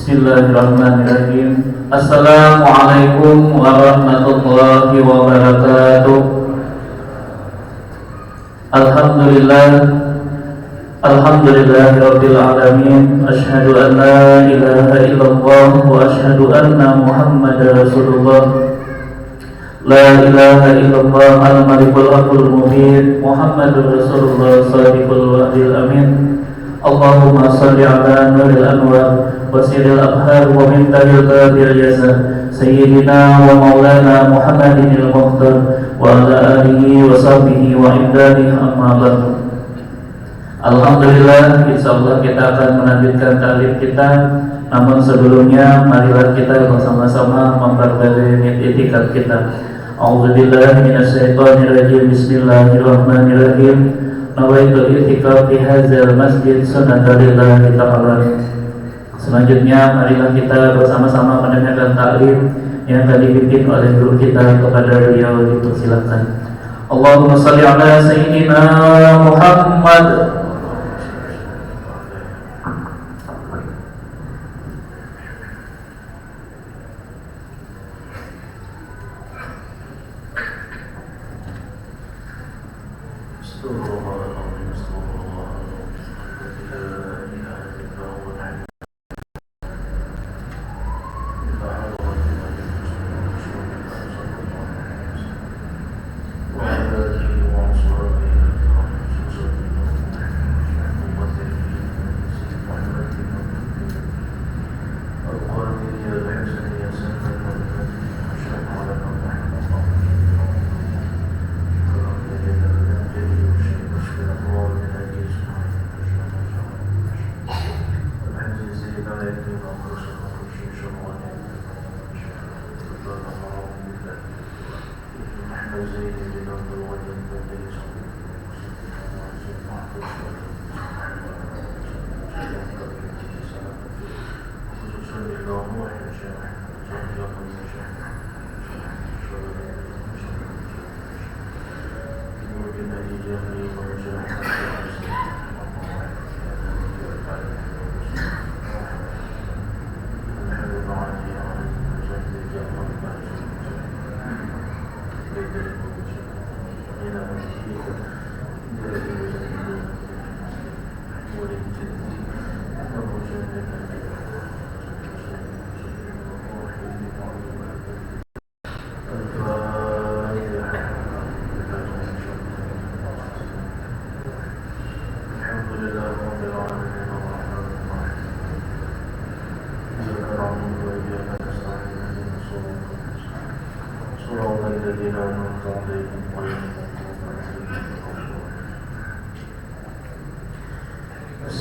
Bismillahirrahmanirrahim. Assalamualaikum warahmatullahi wabarakatuh. Alhamdulillah, alhamdulillahirabbil alamin. Asyhadu an la ilaha illallah wa asyhadu anna Muhammadar Rasulullah. La ilaha illallah al-malikul haqqul mubin. Muhammadur Rasulullah shadiqul wa'dil amin. Allahumma salli ala nuril anwar wasiril abhar wa mintahil babil yasa Sayyidina wa maulana Muhammadin al-Mukhtar wa ala alihi wa sahbihi wa imdadihi amma ba'du. Alhamdulillah, insyaallah kita akan melanjutkan ta'lim kita. Namun sebelumnya marilah kita bersama-sama memperbaiki i'tikad kita. A'udzubillahi minasyaitonir rajim. Bismillahirrahmanirrahim. Nawaitu i'tikaf fi hadzal masjid sunnatallillahi ta'ala. Selanjutnya marilah kita bersama-sama mendengarkan taklim yang akan dipimpin oleh guru kita. Kepada beliau dipersilakan. Allahumma shalli ala sayyidina Muhammad.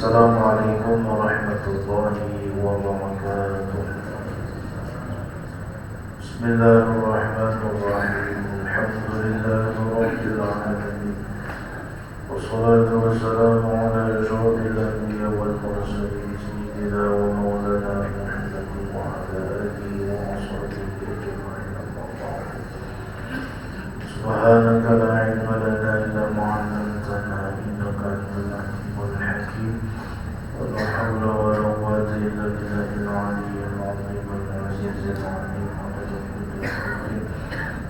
Assalamualaikum warahmatullahi wabarakatuh. Bismillahirrahmanirrahim. Alhamdulillahirabbil alamin. Wassalatu wassalamu ala asyrafil anbiya wal mursalin sayyidina wa maulana Muhammadin wa ala alihi wa ashabihi ajma'in. Subhanaka la ilma lana illa ma 'allamtana innaka antal alimul hakim. ولا حول ولا قوة إلا بالله العلي العظيم العزيز العليم عدد كل خلق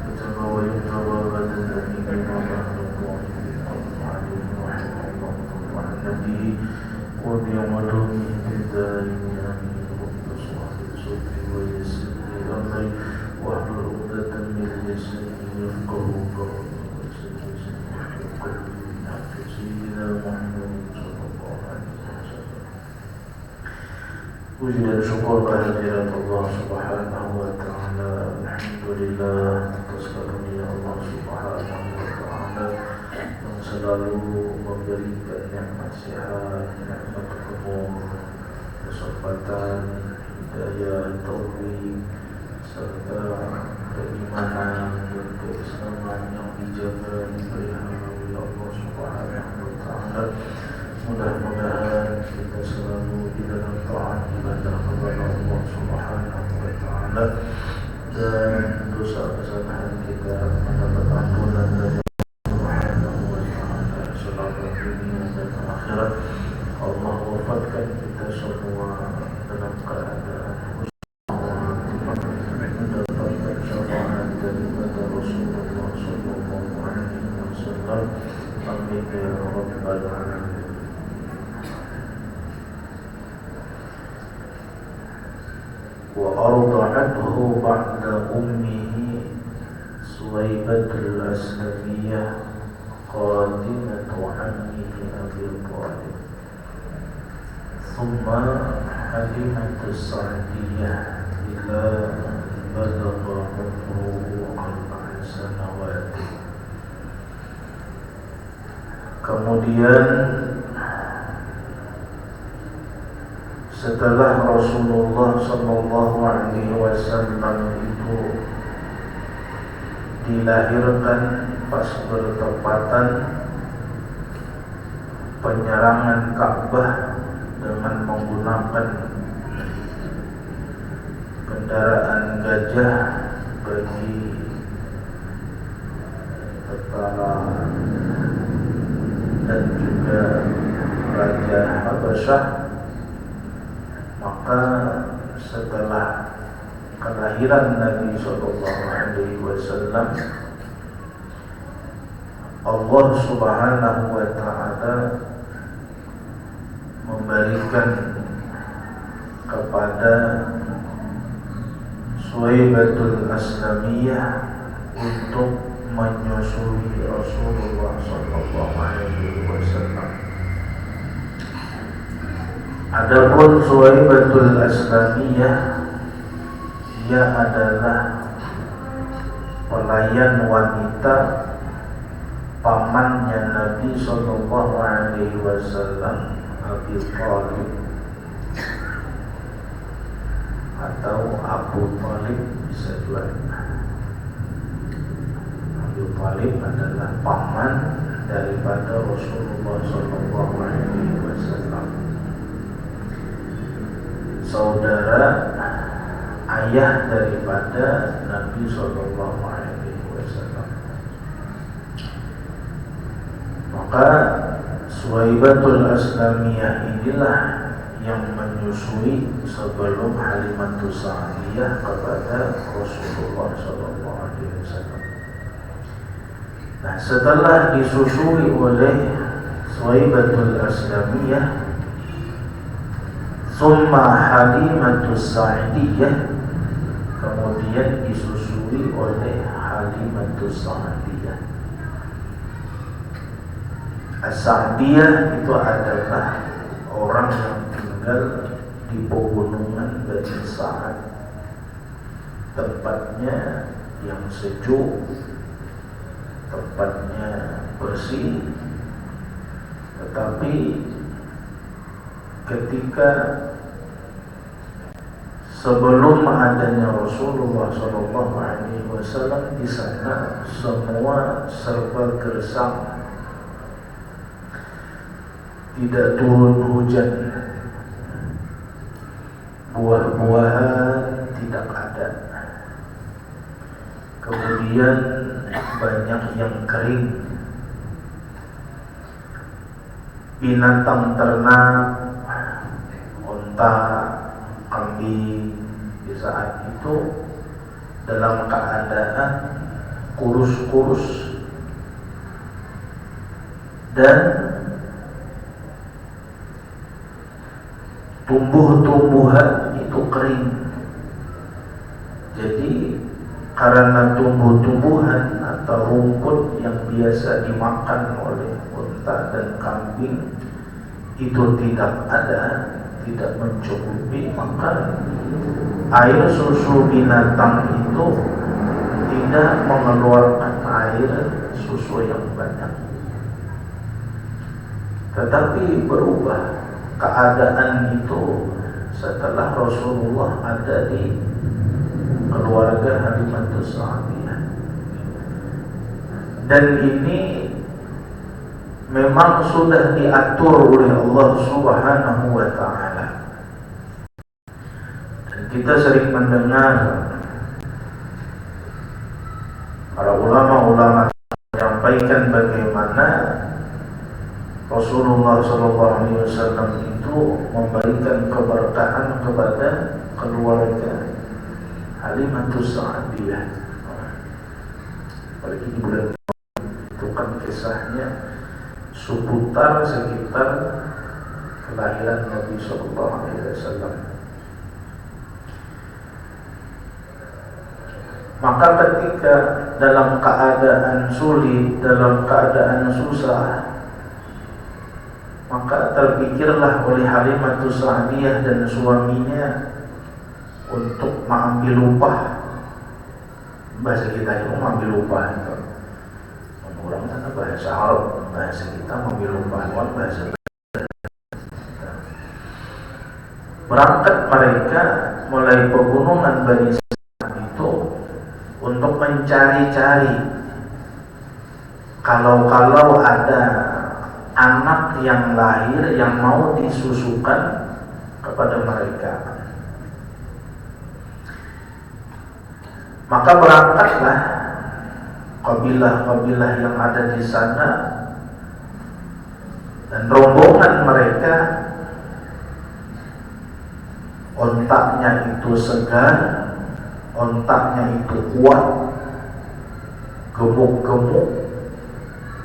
وتبوأت بوابة الأمين وبحر الظالمين عليه رحمه الله وعن نبيه وبعلومه الدائم آمين. رب اشرح لي صدري ويسر لي أمري واحلل عقدة من لساني يفقهوا قولي ويسر لي قلبي من حق سيدنا محمد صلى الله عليه وسلم. Puji dan syukur kehadirat Allah Subhanahu wa ta'ala. Alhamdulillah atas karunia Allah Subhanahu wa ta'ala yang selalu memberikan nikmat sehat, nikmat umur, kesempatan, hidayah, taufik serta keimanan dan keislaman yang dijaga dipelihara oleh Allah Subhanahu wa ta'ala. Mudah-mudahan kita selalu di dalam taat ibadah kepada Allah Subhanahu wa ta'ala dan dosa kesalahan kita mendapat ampunan dari Allah Subhanahu wa ta'ala selama dunia dan akhirat. Allah wafatkan kita semua dalam keadaan wa arda'athu ba'da ummihi Suwaibatul Aslamiyah Qatinatu ammihi Abi Thalib Thumma Halimatus Sa'diyah ila balagha umruhu 4 sanawati. Kemudian setelah Rasulullah sallallahu alaihi wasallam itu dilahirkan pas bertepatan penyerangan Ka'bah dengan menggunakan kendaraan gajah bagi tentara dan juga Raja Habasyah, maka setelah kelahiran Nabi Sallallahu Alaihi Wasallam, Allah Subhanahu Wa Taala memberikan kepada Suwaibatul Aslamiyah untuk menyusui Rasulullah Sallallahu Alaihi Wasallam. Adapun Suwaibatul Aslamiyah, ia adalah pelayan wanita pamannya Nabi Sallallahu Alaihi Wasallam, Abi Thalib atau Abu Thalib bisa juga. Abu Thalib adalah paman daripada Rasulullah Sallallahu Alaihi Wasallam, saudara ayah daripada Nabi Sallallahu Alaihi Wasallam. Maka Suwaibatul Aslamiyah inilah yang menyusui sebelum Halimatus Sa'diyah kepada Rasulullah Sallallahu Alaihi Wasallam. Nah, setelah disusui oleh Suwaibatul Aslamiyah, summa Halimatus Sa'diyah, kemudian disusui oleh Halimatus Sa'diyah. As-Sa'diyah itu adalah orang yang tinggal di pegunungan Bani Sa'ad, tempatnya yang sejuk, tempatnya bersih, tetapi ketika sebelum adanya Rasulullah SAW di sana semua serba gersang, tidak turun hujan, buah-buahan tidak ada, kemudian banyak yang kering, binatang ternak, unta, kambing di saat itu dalam keadaan kurus-kurus dan tumbuh-tumbuhan itu kering. Jadi karena tumbuh-tumbuhan atau rumput yang biasa dimakan oleh unta dan kambing itu tidak ada, tidak mencukupi, maka air susu binatang itu tidak mengeluarkan air susu yang banyak. Tetapi berubah keadaan itu setelah Rasulullah ada di keluarga Halimatus Sa'diyah. Dan ini memang sudah diatur oleh Allah Subhanahu wa Ta'ala. Dan kita sering mendengar para ulama-ulama menyampaikan bagaimana Rasulullah SAW itu memberikan keberkahan kepada keluarga Halimatus Sa'diyah. Apalagi di bulan itu kan kisahnya seputar sekitar kelahiran Nabi SAW. Maka ketika dalam keadaan sulit, dalam keadaan susah, maka terpikirlah oleh Halimatus Sa'diyah dan suaminya untuk mengambil upah. Bahasa kita itu mengambil upah itu. Orang sana bahasa Arab, bahasa kita mengambil upah, bahasa berangkat mereka mulai pegunungan Bani Sa'd itu untuk mencari-cari kalau ada anak yang lahir yang mau disusukan kepada mereka. Maka berangkatlah kabilah-kabilah yang ada di sana, dan rombongan mereka ontaknya itu segar, ontaknya itu kuat, gemuk-gemuk,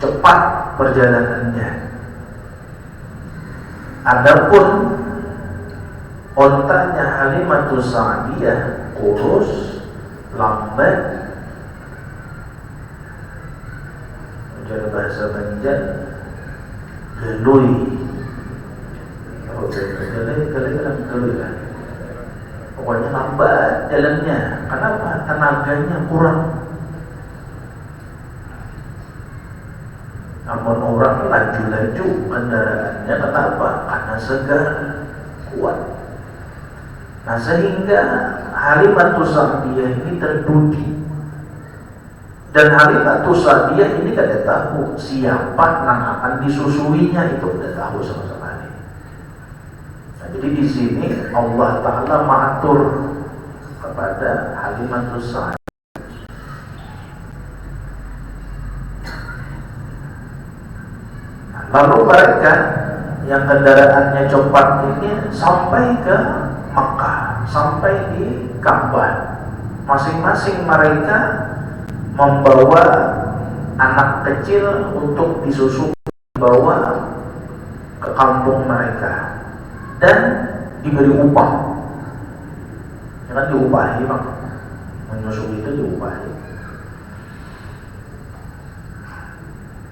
cepat perjalanannya. Adapun ontanya Halimatus Sa'diyah kurus, lambat, menjadi bahasa Banjar gelui. Gelui lah. Pokoknya lambat jalannya. Kenapa? Tenaganya kurang. Namun orang laju-laju kendaraannya. Kenapa? Karena segar, kuat. Nah, sehingga Halimatus Sa'diyah ini terdudi. Dan Halimatus Sa'diyah ini tidak tahu siapa yang akan disusuinya, itu tidak tahu sama sekali. Nah, jadi di sini Allah Ta'ala mengatur kepada Halimatus Sa'diyah. Lalu mereka yang kendaraannya cepat ini sampai ke Makkah, sampai di Ka'bah. Masing-masing mereka membawa anak kecil untuk disusui, dibawa ke kampung mereka dan diberi upah. Jangan diupahi, Bang. Menyusui itu diupahi.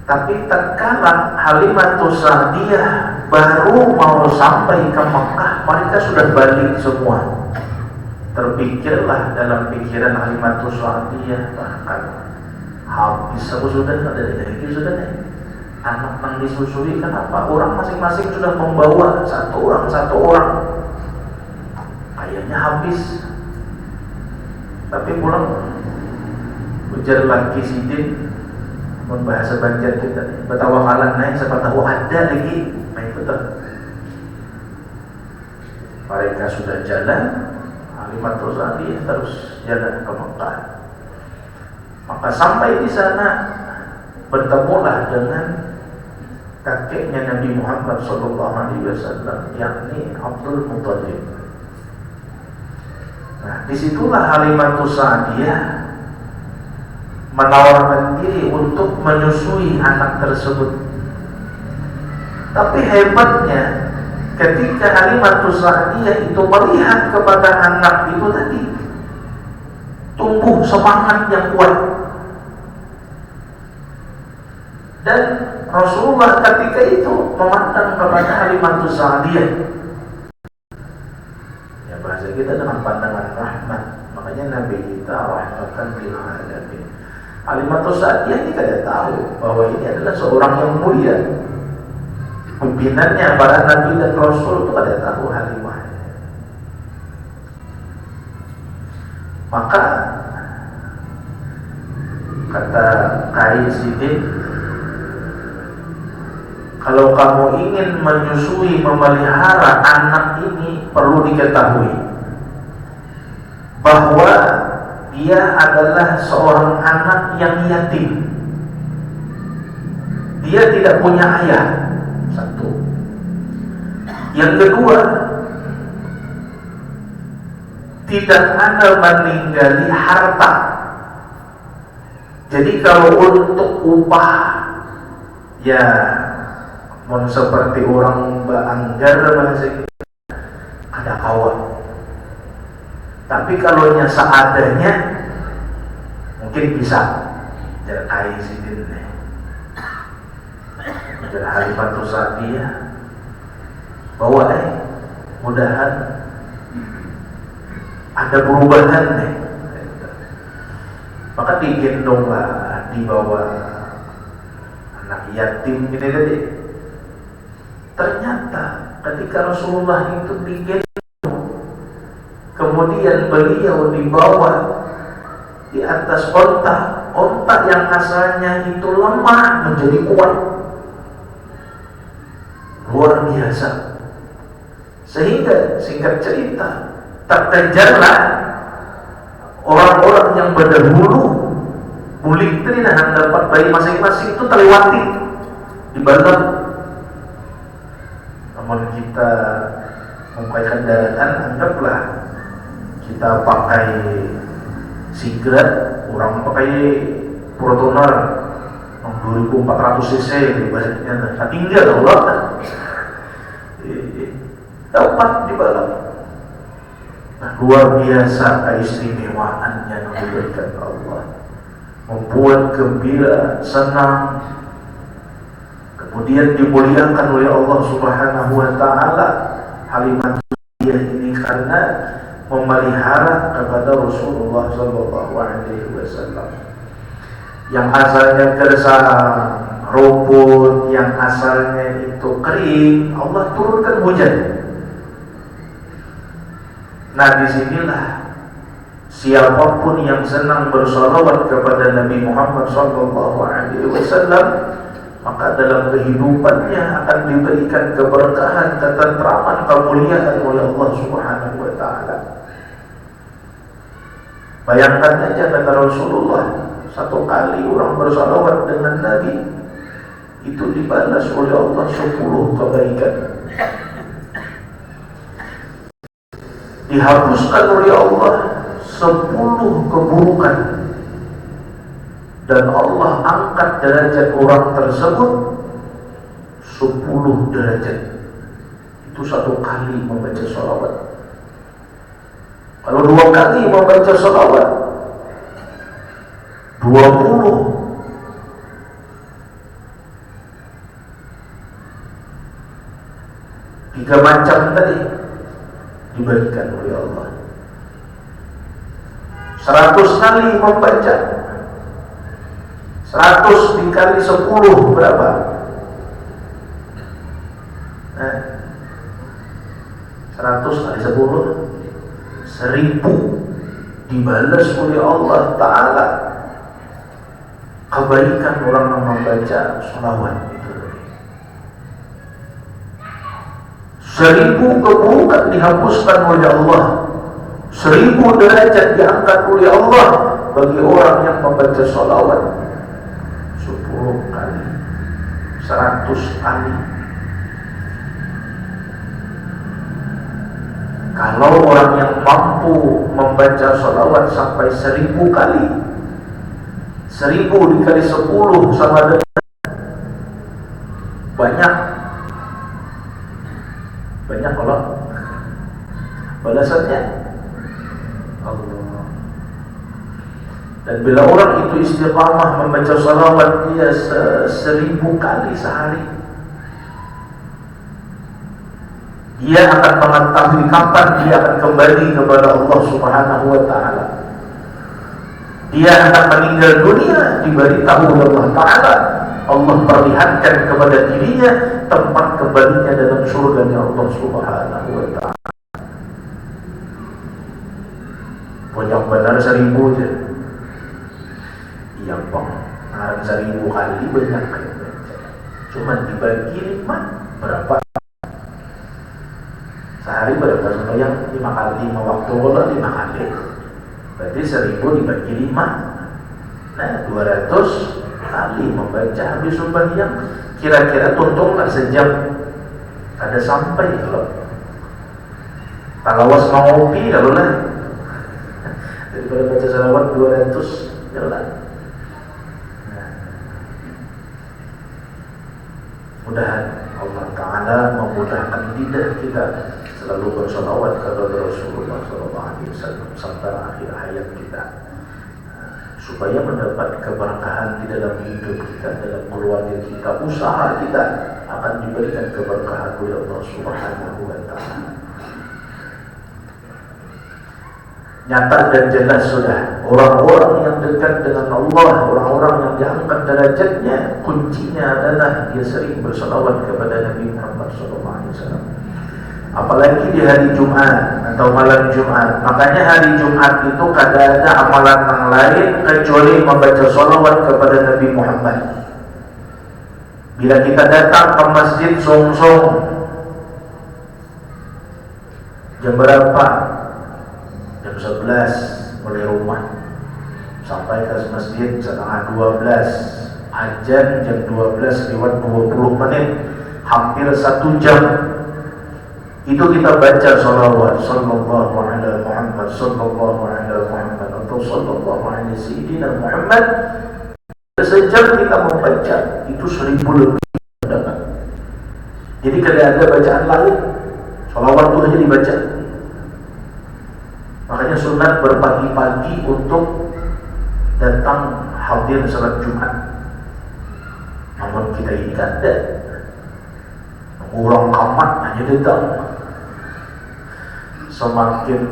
Tapi tatkala Halimatus Sa'diyah baru mau sampai ke Mekah, mereka sudah balik semua. Terpikirlah dalam pikiran Halimatus Sa'diyah, bahkan habis aku sudah ada lagi sudah nih. Anak yang disusui, kenapa? Orang masing-masing sudah membawa satu orang. Kayaknya habis. Tapi pulang ujar lagi sidin. Bahasa Banjar kita bertawakallah naik, siapa tahu ada lagi. Nah itu tuh. Mereka sudah jalan, Halimatus Sa'diyah terus jalan ke Mekah. Maka sampai di sana bertemulah dengan kakeknya Nabi Muhammad SAW, yakni Abdul Muttalib. Nah, disitulah Halimatus Sa'diyah menawarkan diri untuk menyusui anak tersebut. Tapi hebatnya, ketika Halimatus Sa'diyah itu melihat kepada anak itu tadi, tumbuh semangat yang kuat. Dan Rasulullah ketika itu memandang kepada Halimatus Sa'diyah, ya bahasa kita dengan pandangan rahmat. Makanya Nabi kita rahmatan lil alamin. Halimatus Sa'diyah ini tidak tahu bahwa ini adalah seorang yang mulia. Pimpinannya para nabi dan rasul itu tidak tahu Halimah. Maka kata Kain Siddiq, kalau kamu ingin menyusui, memelihara anak ini, perlu diketahui bahwa dia adalah seorang anak yang yatim. Dia tidak punya ayah. Satu. Yang kedua, tidak ada meninggali harta. Jadi kalau untuk upah, ya mon seperti orang Anggar bahasa ada kawan. Tapi kalau nya seadanya, mungkin bisa jadi sidin jadi Halifatul Sa'diyah bahwa mudahan ada perubahan maka digendonglah dibawa anak yatim ini tadi. Ternyata ketika Rasulullah itu digendong, kemudian beliau dibawa di atas onta yang asalnya itu lemah menjadi kuat, luar biasa. Sehingga singkat cerita, tak terkejarlah orang-orang yang berdahulu mulik dan dapat bayi masing-masing itu terlewati di balap. Namun kita memakai kendaraan, anggaplah kita pakai Sigrat, orang pakai Protoner 2400 cc ibaratnya, tak tinggal Allah dapat di balap. Nah, luar biasa keistimewaannya yang diberikan Allah, membuat gembira, senang, kemudian dimuliakan oleh Allah Subhanahu wa Ta'ala Halimatul Sa'diyah ini karena memelihara kepada Rasulullah Sallallahu Alaihi Wasallam yang asalnya keresahan, rumput yang asalnya itu kering, Allah turunkan hujan. Nah, disinilah siapapun yang senang bersalawat kepada Nabi Muhammad Sallallahu Alaihi Wasallam, maka dalam kehidupannya akan diberikan keberkahan, ketentraman, kemuliaan oleh Allah Subhanahu wa Ta'ala. Bayangkan aja kata Rasulullah, satu kali orang bersalawat dengan Nabi itu dibalas oleh Allah 10 kebaikan, dihapuskan oleh Allah 10 keburukan, dan Allah angkat derajat orang tersebut 10 derajat. Itu satu kali membaca salawat. Kalau 2 kali membaca salawat 20. 3 macam tadi diberikan oleh Allah. 100 kali membaca, 100 dikali 10 berapa? 100 kali 10 1000 dibalas oleh Allah Ta'ala kebaikan orang yang membaca salawat itu. 1000 keburukan dihapuskan oleh Allah, 1000 derajat diangkat oleh Allah bagi orang yang membaca salawat 10 kali, 100 kali. Kalau orang yang mampu membaca salawat sampai 1000 kali, 1000 dikali 10 sama dengan banyak kalau balasannya Allah. Dan bila orang itu istiqamah membaca salawat dia 1000 kali sehari, dia akan mengetahui kapan dia akan kembali kepada Allah Subhanahu wa Ta'ala. Dia akan meninggal dunia, diberitahu oleh Allah Ta'ala, Allah perlihatkan kepada dirinya tempat kembalinya dalam surganya Allah Subhanahu wa Ta'ala. Banyak benar 1000 je. Iya bang, 1000 kali banyak. Cuma dibagi 5 berapa? Sehari berapa sembahyang? 5 kali, 5 waktu Allah 5 kali. Berarti 1000 dibagi 5. Nah, 200 kali membaca habis sembahyang. Kira-kira tuntunglah sejam ada sampai kalau talawas mau ngopi kalau lah. Daripada baca salawat 200 jalan. Nah, mudahan Allah Ta'ala memudahkan lidah kita selalu bersalawat kepada Rasulullah SAW sampai akhir hayat kita. supaya mendapat keberkahan di dalam hidup kita, dalam keluarga kita, usaha kita akan diberikan keberkahan oleh Allah Subhanahu wa Ta'ala. Nyata dan jelas sudah, orang-orang yang dekat dengan Allah, orang-orang yang diangkat derajatnya, kuncinya adalah dia sering bersalawat kepada Nabi Muhammad SAW. Apalagi di hari Jumat atau malam Jumat. Makanya hari Jumat itu kada ada amalan yang lain kecuali membaca salawat kepada Nabi Muhammad. Bila kita datang ke masjid song-song jam berapa? Jam 11 mulai rumah sampai ke masjid setengah 12, azan jam 12 lewat 20 menit, hampir 1 jam. Itu kita baca salawat sallallahu alaihi Muhammad sallallahu alaihi Muhammad atau sallallahu alaihi sayyidina Muhammad. Sejam kita membaca itu 1000 lebih dapat. Jadi kada ada bacaan lain, salawat itu aja dibaca. Makanya sunat berpagi-pagi untuk datang hadir salat Jumat. Namun kita ini kan ada orang kamat hanya datang. Semakin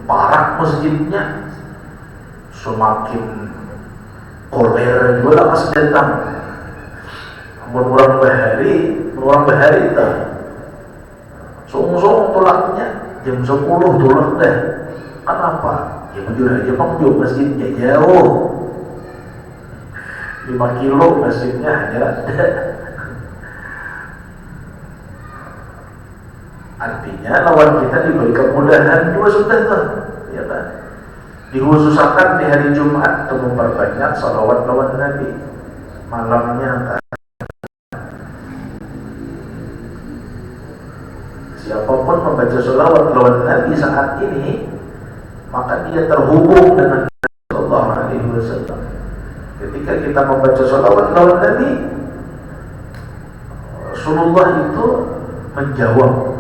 parah masjidnya, semakin koler juga pas datang. Namun orang bahari itu song-song tolaknya jam 10 tolak deh. Kenapa? Ya bujur aja bang, masjidnya jauh 5 kilo masjidnya hanya ada. Artinya lawan kita diberi kemudahan juga sudah tuh, ya kan? Dikhususkan di hari Jumat untuk memperbanyak salawat lawan Nabi malamnya kan? Siapapun membaca salawat lawan Nabi saat ini, maka dia terhubung dengan Sallallahu Alaihi Wasallam. Ketika kita membaca salawat lawan Nabi, Rasulullah itu menjawab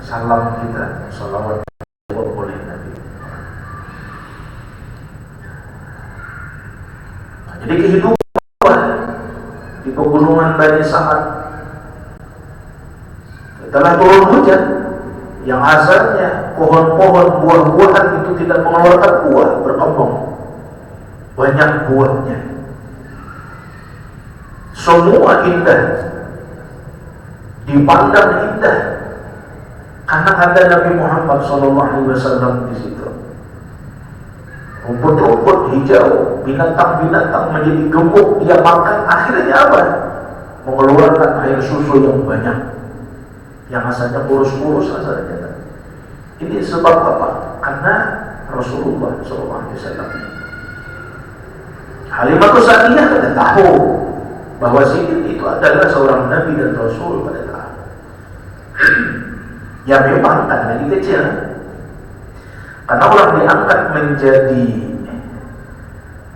salam kita, salawat oleh Nabi. Jadi kehidupan di pegunungan Bani Sa'ad setelah turun hujan yang asalnya pohon-pohon buah-buahan itu tidak mengeluarkan buah, berkembang banyak buahnya, semua indah, dipandang indah karena ada Nabi Muhammad SAW di situ. Rumput-rumput hijau, binatang-binatang menjadi gemuk, dia makan, akhirnya apa? Mengeluarkan air susu yang banyak, yang asalnya kurus-kurus asalnya. Ini sebab apa? Karena Rasulullah SAW. Halimatus Sa'diyah pada tahu bahwa Siddiq itu adalah seorang Nabi dan Rasul, pada tahu. Ya memang kan dari kecil, karena orang diangkat menjadi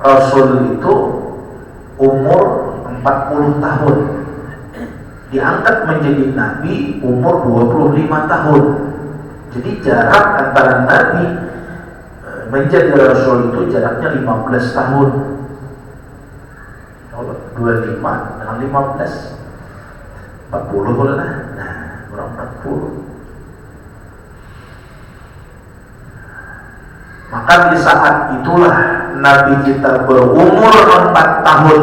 Rasul itu umur 40 tahun, diangkat menjadi Nabi umur 25 tahun. Jadi jarak antara Nabi menjadi Rasul itu jaraknya 15 tahun. 25 dengan 15 40 lah. Nah, kurang 40. Maka di saat itulah Nabi kita berumur 4 tahun.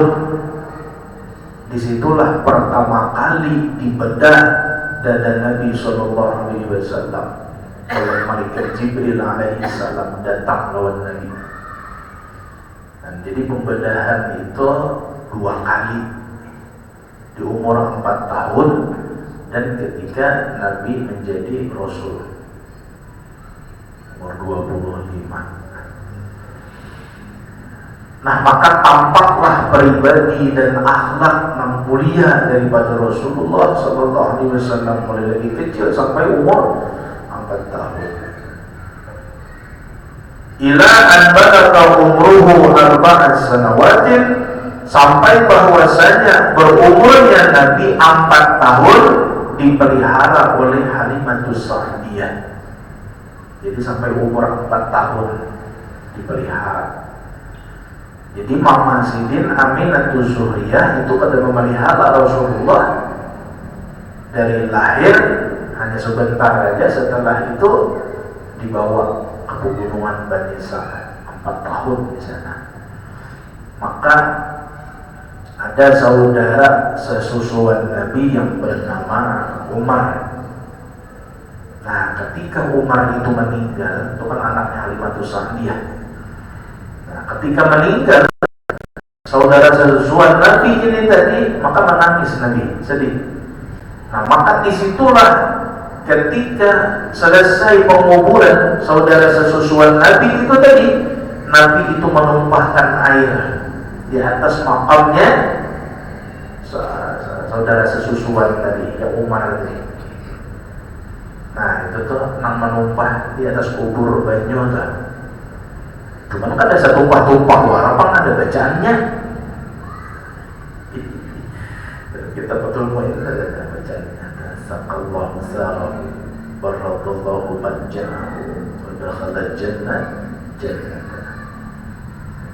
Disitulah pertama kali dibedah dada Nabi SAW oleh malaikat Jibril alaihissalam datang lawan Nabi. Dan jadi pembedahan itu 2 kali di umur 4 tahun dan ketika Nabi menjadi Rasul umur 25. Nah, maka tampaklah pribadi dan akhlak yang mulia daripada Rasulullah SAW mulai dari kecil sampai umur 4 tahun. Ila an balagha umruhu 4 sanawatin, sampai bahwasanya berumurnya Nabi 4 tahun dipelihara oleh Halimatus Sa'diyah. Jadi sampai umur 4 tahun dipelihara. Jadi Mama Sidin Aminatus Zuhriyah itu pada memelihara Rasulullah dari lahir hanya sebentar aja, setelah itu dibawa ke pegunungan Bani Sa'ad 4 tahun di sana. Maka ada saudara sesusuan Nabi yang bernama Umar. Nah, ketika Umar itu meninggal, itu kan anaknya Halimatus Sa'diyah. Nah, ketika meninggal saudara sesusuan Nabi ini tadi, maka menangis Nabi, sedih. Nah, maka disitulah ketika selesai penguburan saudara sesusuan Nabi itu tadi, Nabi itu menumpahkan air di atas makamnya saudara sesusuan tadi, yang Umar tadi. Nah, itu tuh nang menumpah di atas kubur banyu tuh. Cuman kan ada satu tumpah-tumpah warapan ada bacaannya. Kita betul mau ada bacaannya. Saqallahu sa'am baradallahu majja'ahu wa dakhala jannah. 3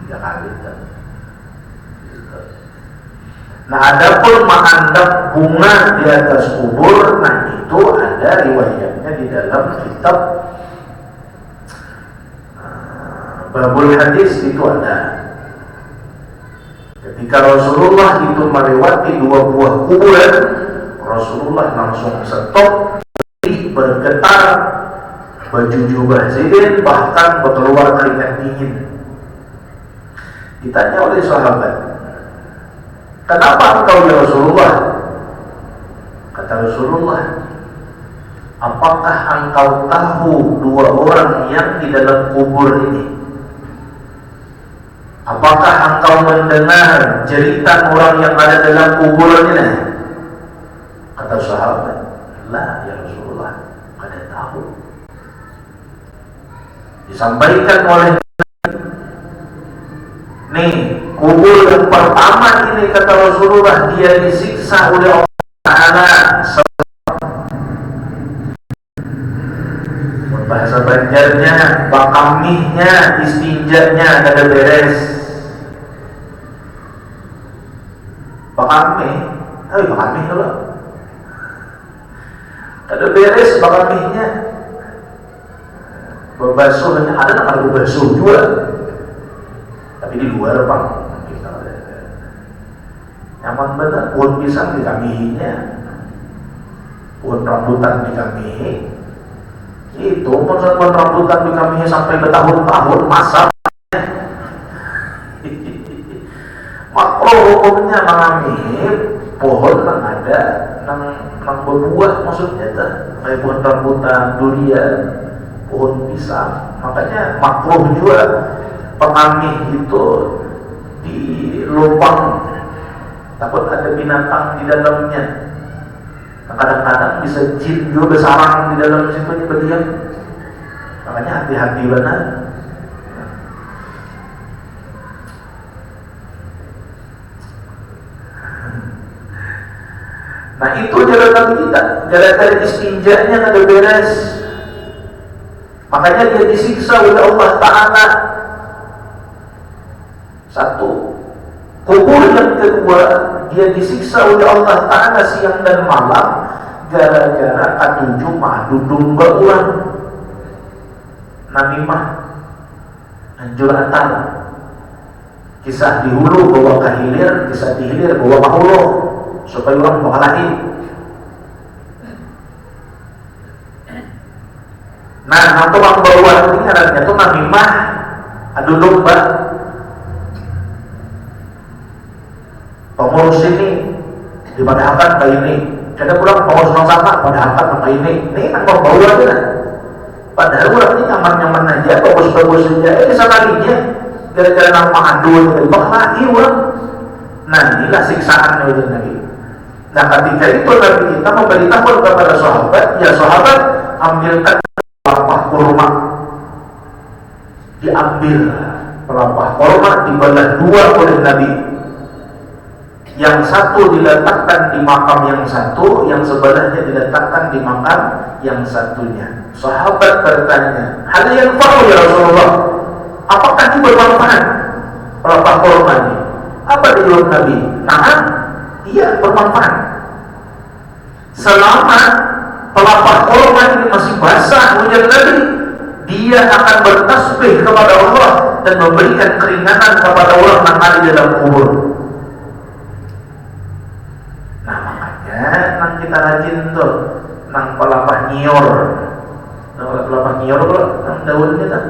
kali kan. Nah, adapun mengandap bunga di atas kubur, nah itu ada riwayatnya di dalam kitab Babul Hadis, itu ada. Ketika Rasulullah itu melewati 2 buah kuburan, Rasulullah langsung stop, bergetar, baju jubah Sidin bahkan berkeluar keringat dingin. Ditanya oleh sahabat, "Kenapa engkau ya Rasulullah?" Kata Rasulullah, "Apakah engkau tahu 2 orang yang di dalam kubur ini? Apakah engkau mendengar jeritan orang yang ada dalam kubur ini?" Kata sahabat, "La ya Rasulullah, kada tahu." Disampaikan oleh nih, kubur yang pertama ini, kata Rasulullah, dia disiksa oleh Allah Ta'ala. Bahasa Banjarnya, bakamihnya, istinjanya kada beres. Bakamih, bakamih kalau kada beres bakamihnya. Berbasuhnya, ada nama berbasuh juga, tapi di luar Pak. Nyaman benar, pohon pisang dikamihinya, pohon rambutan dikamihi. Itu pohon rambutan dikamihi sampai bertahun-tahun masa. Makro hukumnya mengamihi pohon yang ada nang berbuah, maksudnya tuh kayak pohon rambutan, durian, pohon pisang. Makanya makruh juga pengamih itu di lubang, takut ada binatang di dalamnya. Kadang-kadang bisa jin juga bersarang di dalam situ berdiam. Makanya hati-hati benar. Nah, itu jalan kita, jalan istinjanya kada beres. Makanya dia disiksa oleh Allah Ta'ala. 1. Kubur yang kedua, dia disiksa oleh Allah Ta'ala siang dan malam gara-gara ketujuh madu domba ulang. Namimah, anjur atal. Kisah di hulu bawa ke hilir, kisah di hilir bawa ke hulu, supaya orang bakalahi. Nah, untuk orang bawa ini ngarannya itu namimah, adu domba. Pengurus ini dipadahkan ke ini, kada pulang pengurus nang sama padahkan ke ini yang membawa aja. Padahal orang ini nyaman-nyaman aja, bagus-bagus aja, sekalinya gara-gara nama adu bakalahi orang. Nah, inilah siksaan oleh Nabi. Nah, ketika itu Nabi kita memberitahu kepada sahabat, ya sahabat, ambilkan pelepah kurma. Diambil pelepah kurma, dibelah 2 oleh Nabi. Yang satu diletakkan di makam yang satu, yang sebelahnya diletakkan di makam yang satunya. Sahabat bertanya, "Hal yang fa'u ya Rasulullah? Apakah itu bermanfaat pelepah kurma ini. Apa dijawab Nabi? Nah, iya bermanfaat. Selama pelepah kurma ini masih basah, hujan Nabi, dia akan bertasbih kepada Allah dan memberikan keringanan kepada orang yang ada di dalam kubur. Nah makanya nang kita rajin tuh nang pelepah nyior, nang pelepah nyior bro, nang daunnya tuh,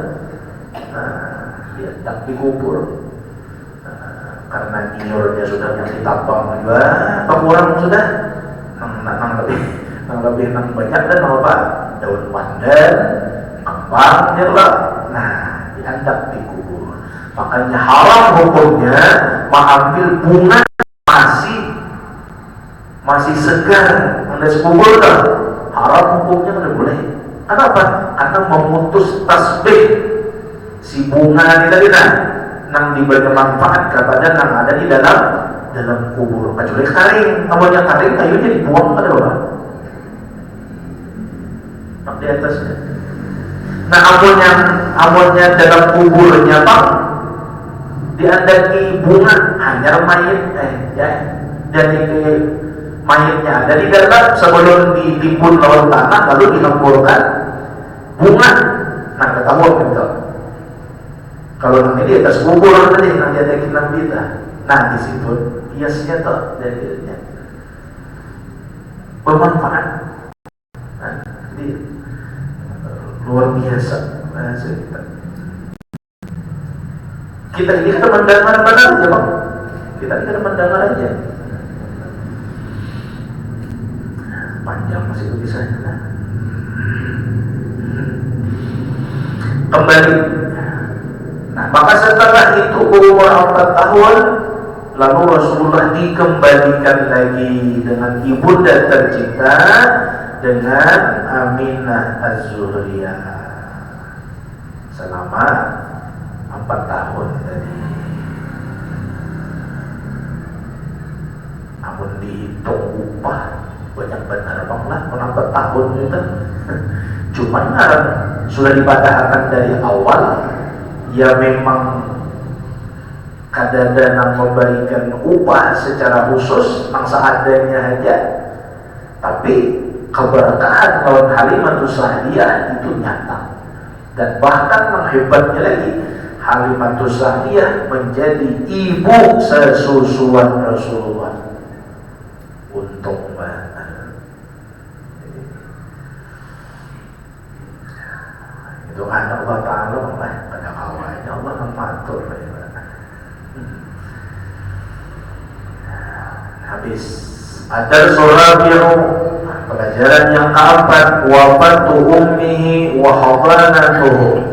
dia tak dikubur. Karena nyiornya sudah yang ditambang juga, kurang sudah, nang lebih banyak dan apa? Daun pandan, kembang, lah. Nah, dianggap dikubur. Makanya haram hukumnya mengambil bunga masih segar, anda kubur dah. Haram hukumnya tidak boleh. Kenapa? Karena memutus tasbih si bunga tadi nang diberi manfaat kepada yang ada di dalam kubur. Kecuali kering, namanya kering kayunya dibuang pada orang. Di atasnya. Nah, amonnya dalam kuburnya Pak diandaki bunga hanya mayit jadi mayitnya ada di dalam sebelum ditimbun lawan tanah lalu dihamburkan bunga. Nah, ketahuan gitu. Kalau nanti di atas kubur nanti ada kitab kita. Nah, di situ hiasnya tuh jadinya bermanfaat. Nah, luar biasa bahasa kita ini kan mendengar benar aja Bang, kita ini kan mendengar aja panjang masih tulisannya. Kembali. Nah maka setelah itu umur 4 tahun lalu Rasulullah dikembalikan lagi dengan ibunda tercinta, dengan Aminah Az-Zuhriyah selama 4 tahun tadi. Namun dihitung upah banyak benar Bang lah, 4 tahun itu. Cuman sudah dipatahkan dari awal, ya memang kadang-kadang memberikan upah secara khusus yang seadanya aja, tapi keberkahan lawan Halimatus Sa'diyah itu nyata. Dan bahkan menghebatnya lagi, Halimatus Sa'diyah menjadi ibu sesusuan Rasulullah. Untung banget. Itu anak Allah Ta'ala pada kawannya Allah mematur. Habis ada Surabi'u, pelajaran yang keempat, wafatu ummihi wa hadanatuhu,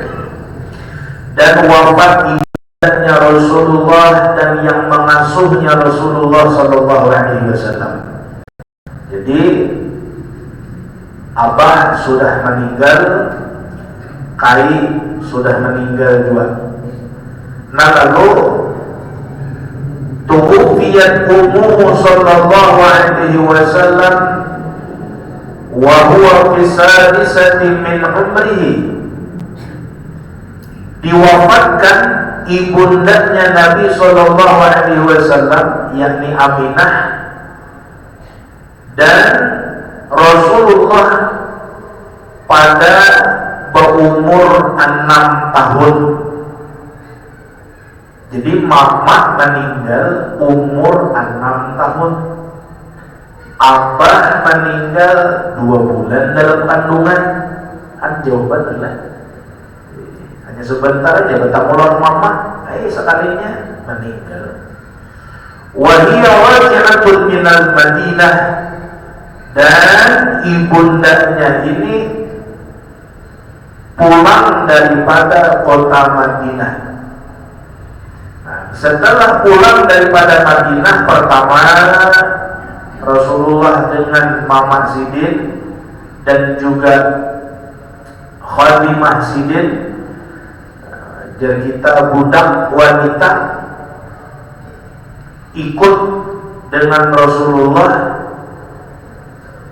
dan wafat ibundanya Rasulullah dan yang mengasuhnya Rasulullah sallallahu alaihi wasallam. Jadi abah sudah meninggal, kai sudah meninggal juga. Nah lalu tuwfiyat ummuhu sallallahu alaihi wasallam wa huwa fi sadisati min umrihi, diwafatkan ibundanya Nabi sallallahu alaihi wasallam yakni Aminah, dan Rasulullah pada berumur 6 tahun. Jadi mama meninggal umur 6 tahun, abah meninggal 2 bulan dalam kandungan. Kan jawaban adalah hanya sebentar aja bertemu lawan mama, sekalinya meninggal. Wahiyya waji'atun minal Madinah, dan ibundanya ini pulang daripada kota Madinah. Setelah pulang daripada Madinah, pertama Rasulullah dengan Mama Sidin dan juga Khadimah Sidin, jadi kita budak wanita, ikut dengan Rasulullah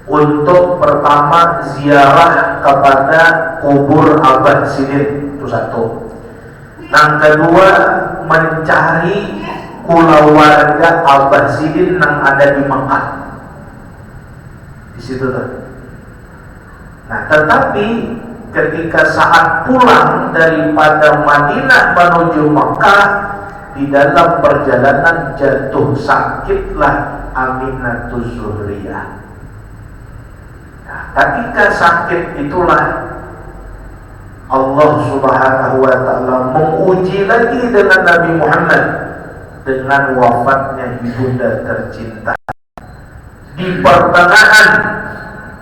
untuk pertama ziarah kepada kubur Abah Sidin. Itu satu. Yang kedua, mencari keluarga Abbasidin yang ada di Mekah. Di situ tuh. Nah, tetapi ketika saat pulang daripada Madinah menuju Mekah, di dalam perjalanan jatuh sakitlah Aminatus Zuhriyah. Nah, ketika sakit itulah Allah Subhanahu wa Ta'ala menguji lagi dengan Nabi Muhammad dengan wafatnya ibunda tercinta di pertengahan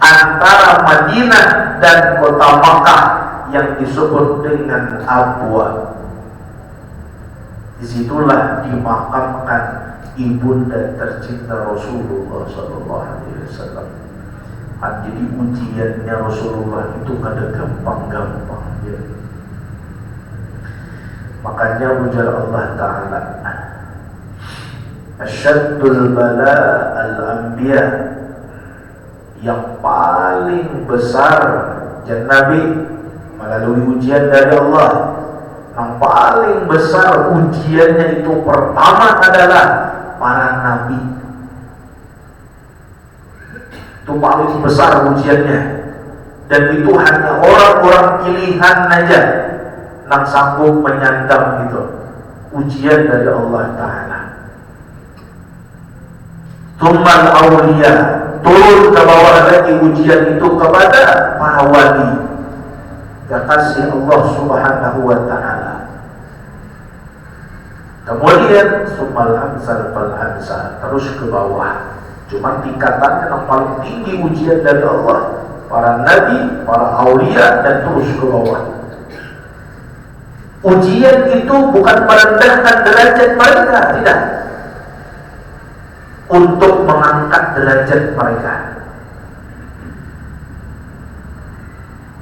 antara Madinah dan kota Makkah yang disebut dengan Abwa. Disitulah dimakamkan ibunda tercinta Rasulullah Sallallahu Alaihi Wasallam. Jadi ujiannya Rasulullah itu kada gampang-gampang ya. Makanya ujar Allah Ta'ala, Asyaddul bala al-anbiya, yang paling besar jan Nabi melalui ujian dari Allah, yang paling besar ujiannya itu pertama adalah para Nabi. Itu paling besar ujiannya, dan itu hanya orang-orang pilihan aja yang sanggup menyandang itu ujian dari Allah Ta'ala. Tsummal awliya, turun ke bawah lagi ujian itu kepada para wali, kekasih Allah Subhanahu wa Ta'ala. Kemudian tsummal amsal fal amsal, terus ke bawah. Cuma tingkatan yang paling tinggi ujian dari Allah, para nabi, para aulia, dan terus ke bawah. Ujian itu bukan merendahkan derajat mereka, tidak, untuk mengangkat derajat mereka.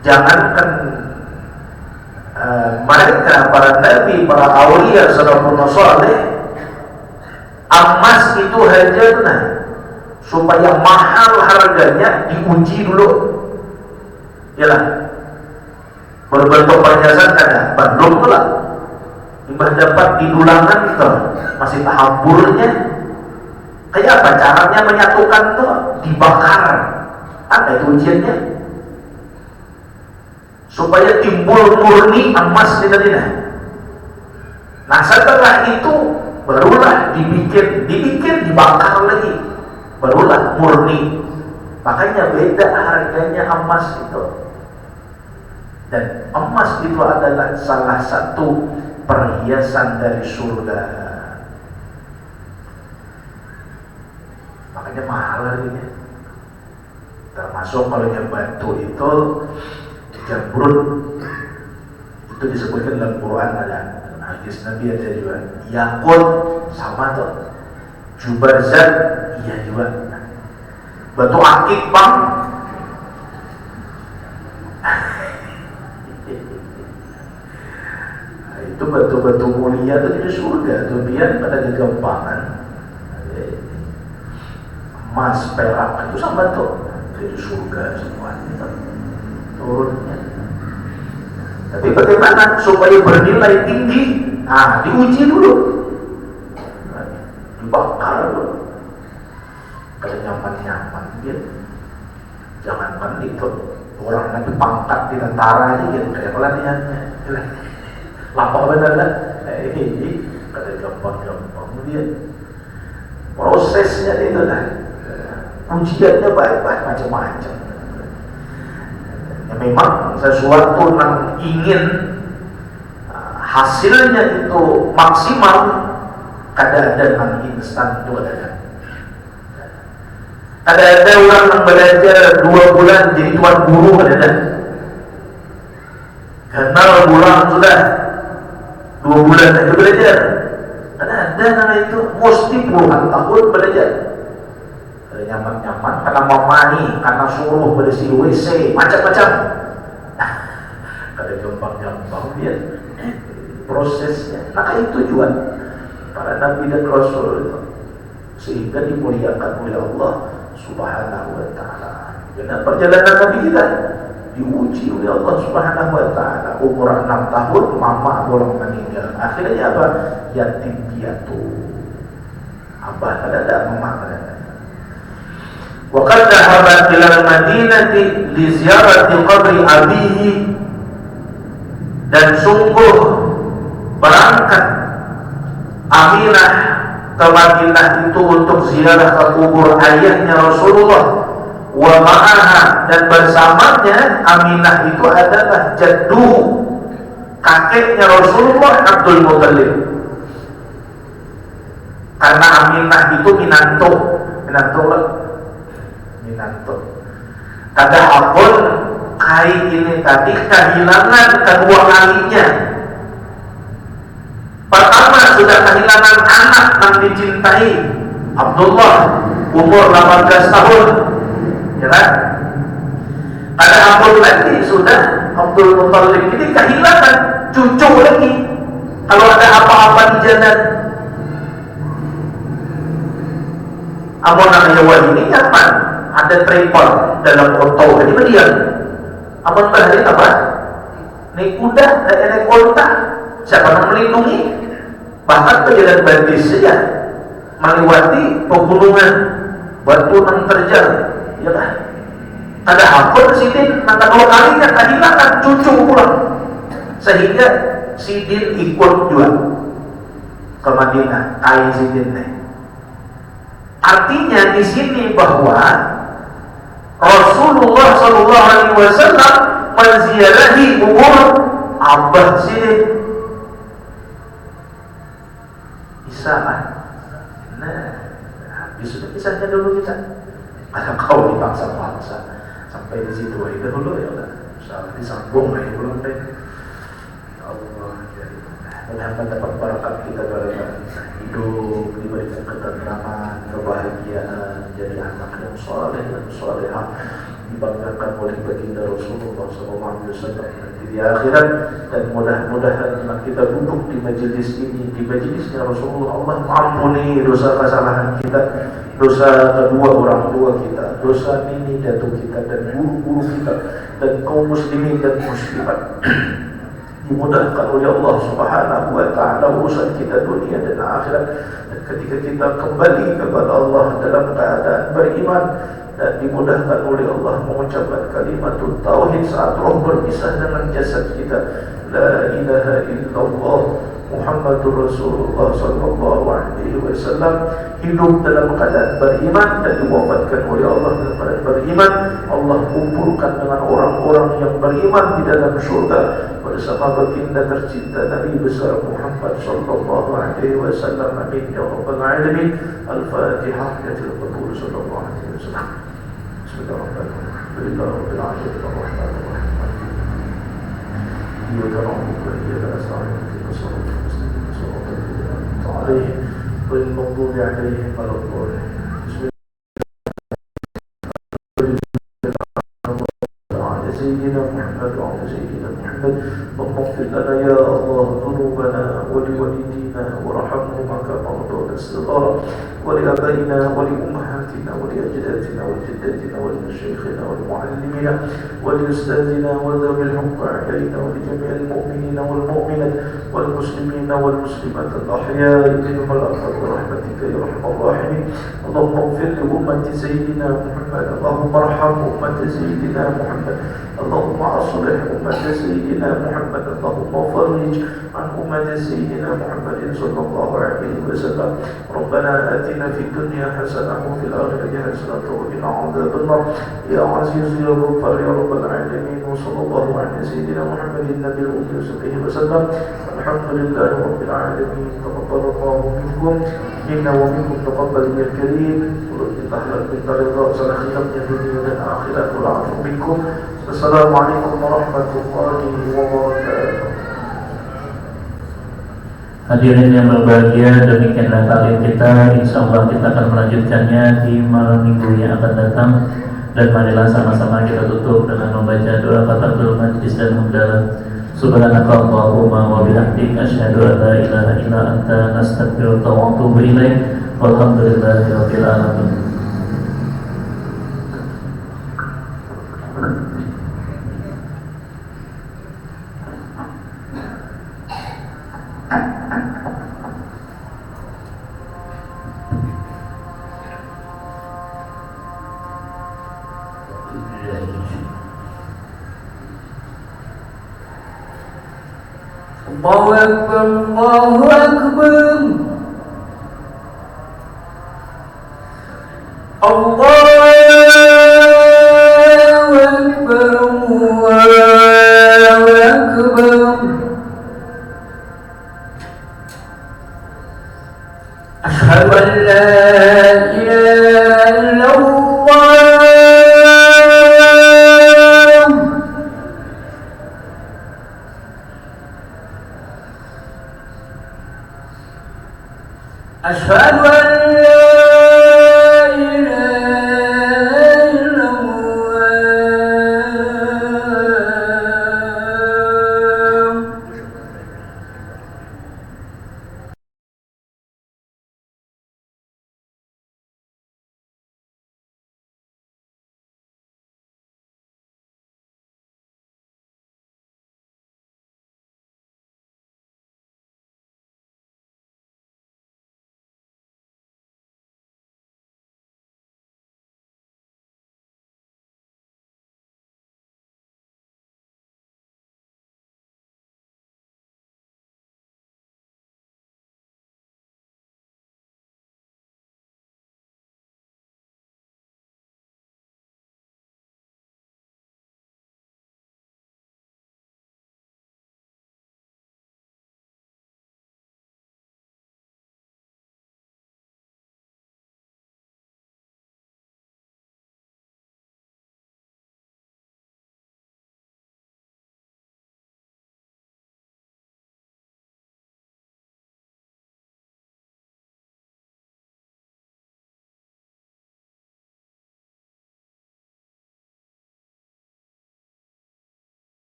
Jangankan mereka, para nabi, para aulia, salafun saleh, emas itu saja benar, supaya mahal harganya diuji dulu. Yalah, berbentuk perhiasan ada, belum pula. Imbah dapat di dulangan itu masih tahap burnya. Kayak apa caranya menyatukan tuh? Dibakar. Ada itu ujiannya. Supaya timbul murni emas di tadinya. Nah, setelah itu barulah dibikin dibakar lagi, barulah murni. Makanya beda harganya emas itu. Dan emas itu adalah salah satu perhiasan dari surga. Makanya mahal harganya. Termasuk kalau yang batu itu jamrud, itu disebutkan dalam Quran, ada hadis Nabi ada juga. Yakut sama tuh. Jubarzat iya juga. Batu akik bang. Itu batu-batu mulia itu di surga, itu biar pada kegampangan. Emas, perak itu sama tuh di surga semuanya turunnya. Tapi bagaimana supaya bernilai tinggi? Nah, diuji dulu, dibakar dulu. Kalau nyaman-nyaman gitu. Jangankan itu, orang lagi pangkat di tentara aja gitu, kayak pelatihannya lapar bener kan? Ini kada gampang-gampang dia. Prosesnya itu kan, ujiannya baik-baik macam-macam. Ya, memang sesuatu yang ingin hasilnya itu maksimal, kada ada yang instan itu ada. Kada ada orang yang belajar 2 bulan jadi tuan guru, ada. Kenal pulang sudah 2 bulan aja belajar. Ada nama itu mesti puluhan tahun belajar. Nyaman-nyaman karena mamani, karena suruh bersih WC, macam-macam. Kada gampang-gampang dia prosesnya. Nah, itu juga para nabi dan rasul itu, sehingga dimuliakan oleh Allah Subhanahu wa Ta'ala. Karena perjalanan nabi kita diuji oleh Allah Subhanahu wa taala. Umur 6 tahun mama bolong meninggal. Akhirnya apa? Yatim piatu. Abah ada mama ada. Wa qad dhahabat ila al-Madinati li ziyarati qabri abihi, dan sungguh berangkat Aminah ke Madinah itu untuk ziarah ke kubur ayahnya Rasulullah. Wa ma'aha, dan bersamanya Aminah itu adalah jaddu, kakeknya Rasulullah, Abdul Muthalib. Karena Aminah itu Minanto. Kada apun kai ini tadi kehilangan kedua kalinya. Pertama sudah kehilangan anak yang dicintai, Abdullah, umur 18 tahun, ya kan? Kada apun lagi sudah Abdul Muthalib ini kehilangan cucu lagi. Kalau ada apa-apa di jalan, apa namanya ini nyaman, ada tripod dalam oto ini berdiam. Apa berhari apa? Naik kuda, naik onta, siapa yang melindungi? Bahkan pejalan bandis saja melewati pegunungan, batu yang terjal, ya kan? Ada hakun Sidin, maka dua kalinya kehilangan cucu pulang, sehingga Sidin ikut juga ke Madinah, kai Sidin nih. Artinya di sini bahwa Rasulullah Shallallahu Alaihi Wasallam menziarahi kubur Abah Sidin. Bisa kan? Nah, habis sudah kisahnya dulu kita. Ada kau dipaksa-paksa sampai di situ aja dulu ya udah. Salah disambung aja belum deh. Ya Allah, jadi mudah-mudahan dapat barakat kita bareng-bareng. Hidup diberikan ketentraman, kebahagiaan, jadi anak yang saleh dan salehah, dibanggakan oleh baginda Rasulullah SAW nanti di akhirat. Dan mudah-mudahan kita duduk di majelis ini, di majelisnya Rasulullah, Allah ampuni dosa kesalahan kita, dosa kedua orang tua kita, dosa nini datuk kita dan guru-guru kita dan kaum muslimin dan muslimat. Dimudahkan oleh Allah Subhanahu wa taala urusan kita dunia dan akhirat, dan ketika kita kembali kepada Allah dalam keadaan beriman, dan dimudahkan oleh Allah mengucapkan kalimat tauhid saat roh berpisah dengan jasad kita. La ilaha illallah Muhammadur Rasulullah sallallahu alaihi wasallam. Hidup dalam keadaan beriman dan diwafatkan oleh Allah dalam keadaan beriman. Allah kumpulkan dengan orang-orang yang beriman di dalam surga bersama baginda tercinta Nabi besar Muhammad sallallahu alaihi wasallam. Amin ya rabbal alamin. Al-Fatihah. Al-Qatul sallallahu alaihi wasallam. Bismillahirrahmanirrahim. Bismillahirrahmanirrahim. إياك نعبد وإياك نستعين اهدنا الصراط المستقيم صراط الذين أنعمت عليهم غير المغضوب عليهم ولا الضالين. على سيدنا محمد وعلى سيدنا محمد. اللهم اغفر لنا يا الله ذنوبنا ولوالدينا وارحمهما كما ربونا صغارا، ولآبائنا ولأمهاتنا ولأجدادنا وجداتنا ولمشايخنا ولمعلمينا ولأستاذنا وذوي الحق علينا ولجميع المؤمنين والمؤمنات والمسلمين والمسلمات الأحياء منهم والأموات برحمتك يا أرحم الراحمين. اللهم اغفر لأمة سيدنا محمد، اللهم ارحم أمة سيدنا محمد، اللهم أصلح أمة سيدنا محمد، اللهم فرج عن أمة سيدنا محمد صلى الله عليه وسلم. ربنا آتنا في الدنيا حسنة وفي الآخرة حسنة وقنا عذاب النار. يا عزيز يا غفار يا رب العالمين. وصلى الله على سيدنا محمد النبي الأمي وصحبه وسلم. الحمد لله رب العالمين. تقبل الله منكم منا ومنكم تقبل يا كريم. ولله من رضا سنخدم الدنيا والآخرة والعفو منكم. السلام عليكم ورحمة الله وبركاته. Hadirin yang berbahagia, demikianlah taklim kita. InsyaAllah kita akan melanjutkannya di malam minggu yang akan datang. Dan marilah sama-sama kita tutup dengan membaca doa kafatul majlis dan hamdalah. Subhanaka Allahumma wa bihamdika asyhadu an la ilaha illa anta nastaghfiruka wa atubu ilaik. Walhamdulillahi rabbil alamin. Allahu Akbar, Allahu Akbar. Allahu Akbar, Allahu Akbar. Asyhadu an la ilaha illallah. Asyhadu an la